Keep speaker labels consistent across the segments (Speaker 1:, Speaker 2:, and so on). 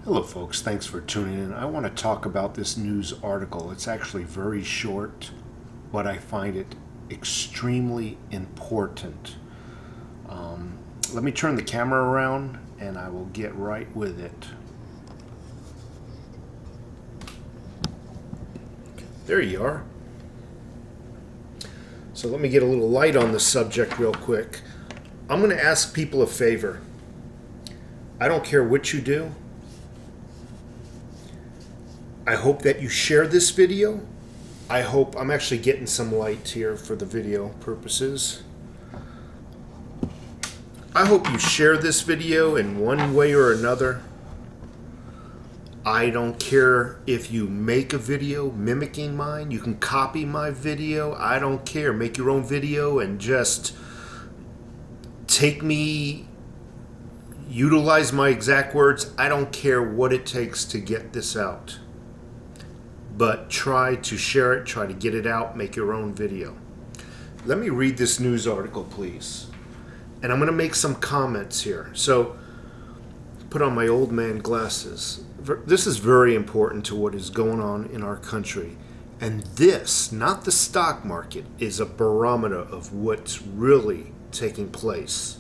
Speaker 1: Hello folks, thanks for tuning in. I want to talk about this news article. It's actually very short, but I find it extremely important. Let me turn the camera around and I will get right with it. There you are. So let me get a little light on the subject real quick. I'm going to ask people a favor. I don't care what you do. I hope that you share this video. I hope I'm actually getting some light here for the video purposes. I hope you share this video in one way or another. I don't care if you make a video mimicking mine. You can copy my video. I don't care. Make your own video and just utilize my exact words. I don't care what it takes to get this out. But try to share it, try to get it out, make your own video. Let me read this news article, please. And I'm going to make some comments here. So, put on my old man glasses. This is very important to what is going on in our country. And this, not the stock market, is a barometer of what's really taking place.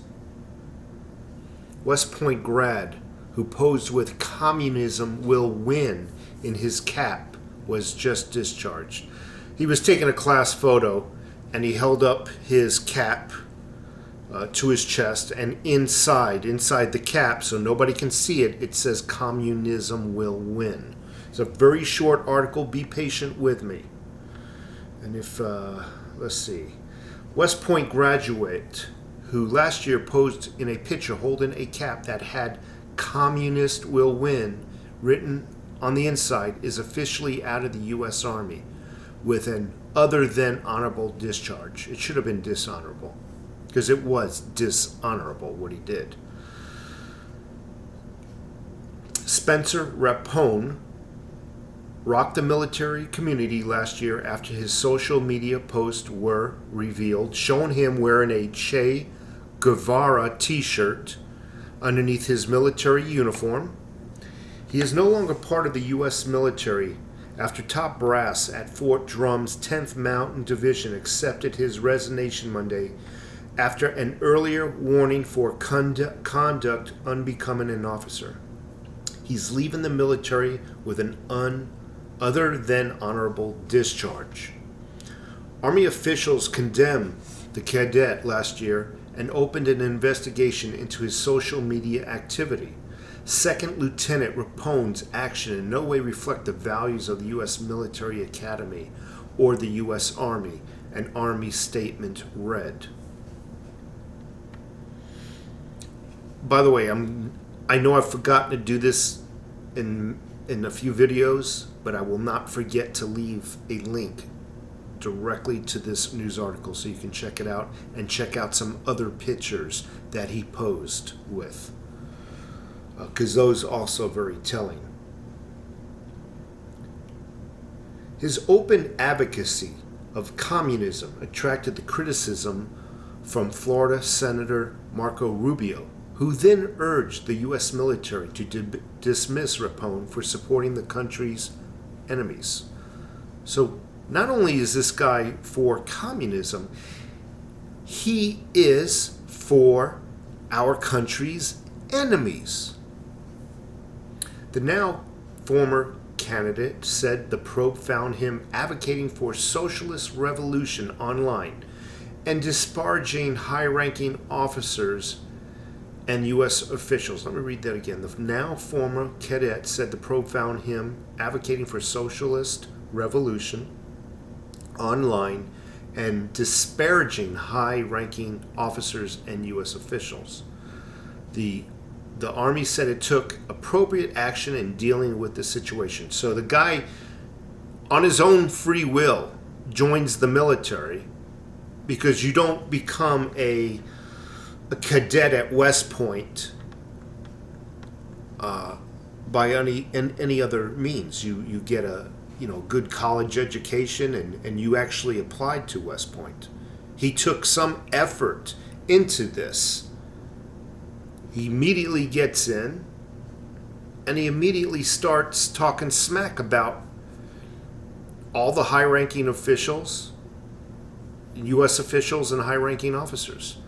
Speaker 1: West Point grad who posed with "Communism Will Win" in his cap was just discharged. He was taking a class photo and he held up his cap to his chest, and inside the cap, so nobody can see it, it says "Communism Will Win." It's a very short article. Be patient with me. And if, let's see, West Point graduate who last year posed in a picture holding a cap that had "Communist Will Win" written on the inside is officially out of the U.S. Army with an other than honorable discharge. It should have been dishonorable, because it was dishonorable what he did. Spencer Rapone rocked the military community last year after his social media posts were revealed, showing him wearing a Che Guevara t-shirt underneath his military uniform. He is no longer part of the U.S. military after top brass at Fort Drum's 10th Mountain Division accepted his resignation Monday after an earlier warning for conduct unbecoming an officer. He's leaving the military with an other than honorable discharge. Army officials condemned the cadet last year and opened an investigation into his social media activity. Second Lieutenant Rapone's action in no way reflect the values of the U.S. Military Academy or the U.S. Army, an Army statement read. By the way, I know I've forgotten to do this in a few videos, but I will not forget to leave a link directly to this news article so you can check it out and check out some other pictures that he posed with, because those are also very telling. His open advocacy of communism attracted the criticism from Florida Senator Marco Rubio, who then urged the U.S. military to dismiss Rapone for supporting the country's enemies. So not only is this guy for communism, he is for our country's enemies. The now former candidate said the probe found him advocating for socialist revolution online and disparaging high-ranking officers and U.S. officials. Let me read that again. The now former cadet said the probe found him advocating for socialist revolution online and disparaging high-ranking officers and U.S. officials. The Army said it took appropriate action in dealing with the situation. So the guy, on his own free will, joins the military, because you don't become a cadet at West Point by any other means. You get a good college education and you actually applied to West Point. He took some effort into this. He immediately gets in, and he immediately starts talking smack about all the high-ranking officials, U.S. officials and high-ranking officers.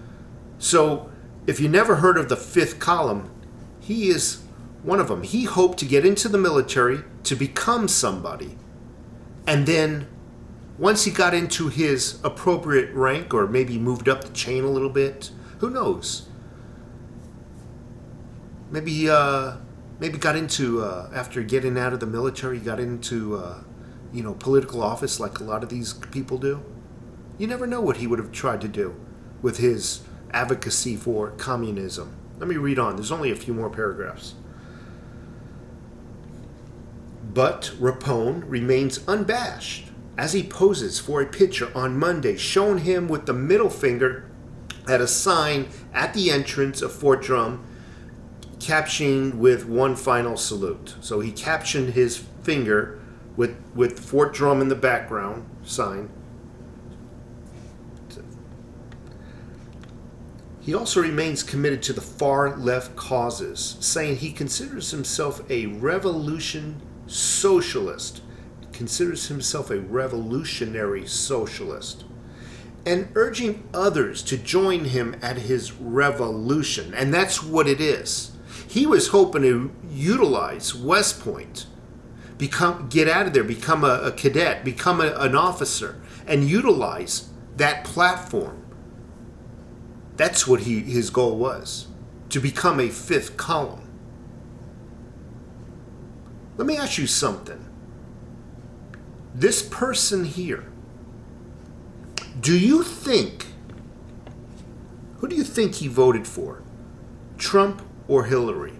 Speaker 1: So if you never heard of the fifth column, he is one of them. He hoped to get into the military to become somebody. And then once he got into his appropriate rank, or maybe moved up the chain a little bit, who knows? Maybe got into, after getting out of the military, got into, political office like a lot of these people do. You never know what he would have tried to do with his advocacy for communism. Let me read on. There's only a few more paragraphs. But Rapone remains unabashed as he poses for a picture on Monday, showing him with the middle finger at a sign at the entrance of Fort Drum, captioned with "One final salute." So he captioned his finger with Fort Drum in the background sign. He also remains committed to the far left causes, saying he considers himself a revolutionary socialist, and urging others to join him at his revolution. And that's what it is. He was hoping to utilize West Point, get out of there, become a cadet, become an officer, and utilize that platform. That's what his goal was, to become a fifth column. Let me ask you something. This person here, who do you think he voted for? Trump or Hillary?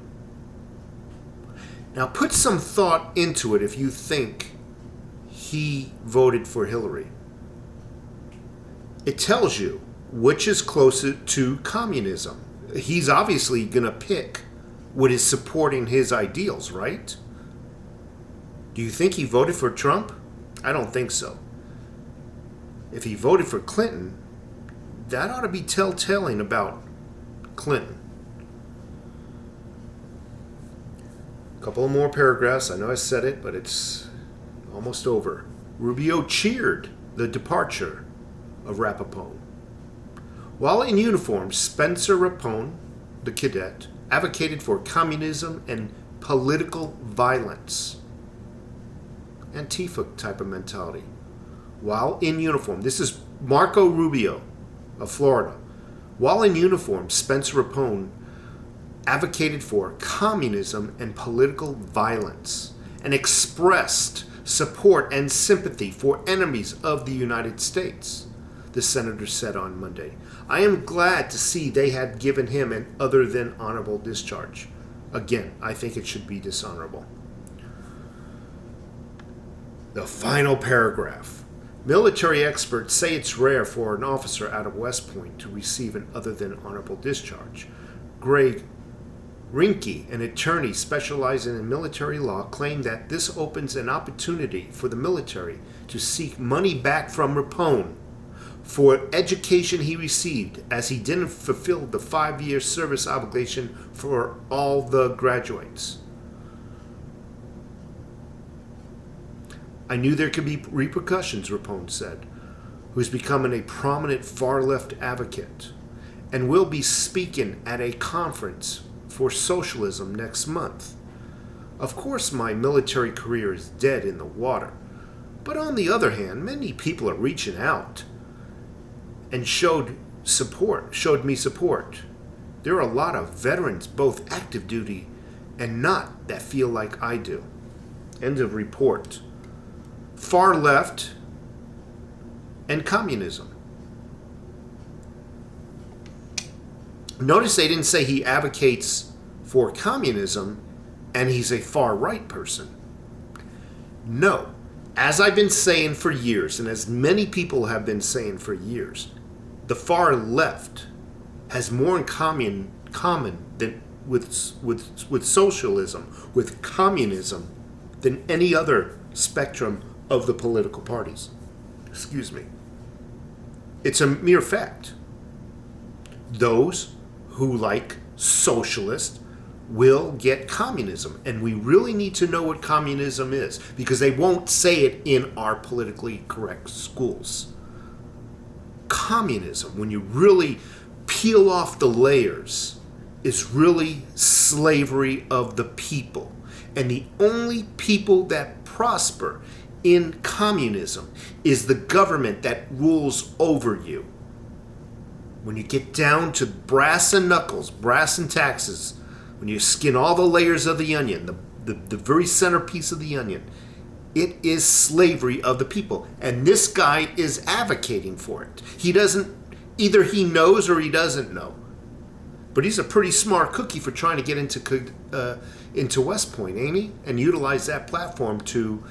Speaker 1: Now put some thought into it if you think he voted for Hillary. It tells you which is closer to communism. He's obviously going to pick what is supporting his ideals, right? Do you think he voted for Trump? I don't think so. If he voted for Clinton, that ought to be telltale about Clinton. A couple of more paragraphs. I know I said it, but it's almost over. Rubio cheered the departure of Rapone. While in uniform, Spencer Rapone, the cadet, advocated for communism and political violence. Antifa type of mentality. While in uniform, this is Marco Rubio of Florida. While in uniform, Spencer Rapone advocated for communism and political violence and expressed support and sympathy for enemies of the United States, the senator said on Monday. I am glad to see they had given him an other than honorable discharge. Again, I think it should be dishonorable. The final paragraph. Military experts say it's rare for an officer out of West Point to receive an other than honorable discharge. Greg Rinke, an attorney specializing in military law, claimed that this opens an opportunity for the military to seek money back from Rapone for education he received, as he didn't fulfill the 5-year service obligation for all the graduates. I knew there could be repercussions, Rapone said, who's becoming a prominent far-left advocate and will be speaking at a conference for socialism next month. Of course, my military career is dead in the water, but on the other hand, many people are reaching out and showed me support. There are a lot of veterans, both active duty and not, that feel like I do. End of report. Far left and communism. Notice they didn't say he advocates for communism and he's a far right person. No. As I've been saying for years, and as many people have been saying for years, the far left has more in common than with socialism, with communism, than any other spectrum of the political parties. Excuse me. It's a mere fact. Those who like socialist will get communism. And we really need to know what communism is, because they won't say it in our politically correct schools. Communism, when you really peel off the layers, is really slavery of the people. And the only people that prosper in communism is the government that rules over you. When you get down to brass and knuckles, brass and taxes, when you skin all the layers of the onion, the very centerpiece of the onion, it is slavery of the people. And this guy is advocating for it. He doesn't, either he knows or he doesn't know. But he's a pretty smart cookie for trying to get into West Point, ain't he? And utilize that platform to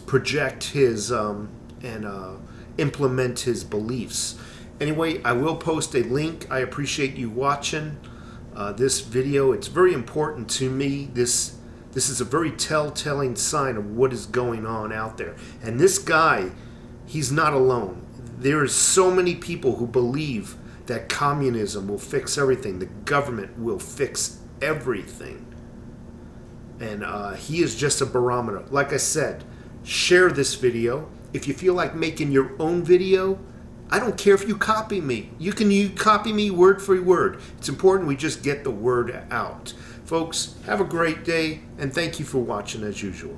Speaker 1: project his and implement his beliefs. Anyway, I will post a link. I appreciate you watching this video. It's very important to me. This is a very telltale sign of what is going on out there. And this guy, he's not alone. There are so many people who believe that communism will fix everything. The government will fix everything. And he is just a barometer. Like I said, share this video. If you feel like making your own video, I don't care if you copy me. You copy me word for word. It's important we just get the word out. Folks, have a great day, and thank you for watching as usual.